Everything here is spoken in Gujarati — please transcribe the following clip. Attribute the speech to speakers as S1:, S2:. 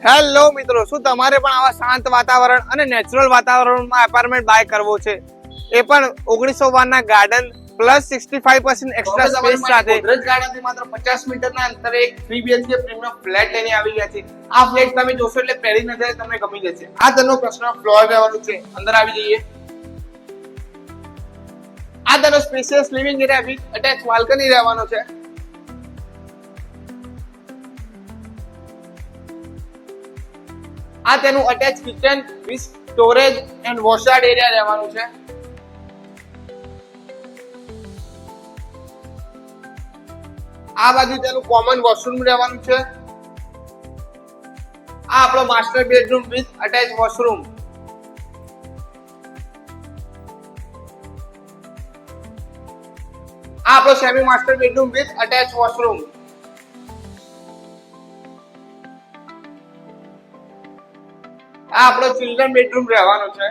S1: હેલો મિત્રો, શું તમારે પણ આવા શાંત વાતાવરણ અને નેચરલ વાતાવરણમાં એપાર્ટમેન્ટ બાય કરવો છે? એ પણ 1912 ના ગાર્ડન પ્લસ 65% એક્સ્ટ્રા સ્પેસ સાથે. ગોદરેજ ગાર્ડન થી માત્ર 50 મીટરના અંતરે એક 3 BHK પ્રીમિયમ ફ્લેટ લઈને આવી ગયા છે. આ ફ્લેટ તમે જોશો એટલે પહેલી નજરે તમને ગમી જશે. આ તેનો પ્રશ્ન ફ્લોર રહેવાનું છે. અંદર આવી જઈએ. આ તેનો spacious living area with attach balcony રહેવાનો છે. આ તેનું attach kitchen with storage and wash yard area રહેવાનું છે. આ બાજુ તેનું કોમન વોશરૂમ રહેવાનું છે. આ આપણો master bedroom with attach washroom. આ આપણો semi master bedroom with attach washroom. આ આપણો ચિલ્ડ્રન બેડરૂમ રહેવાનો છે.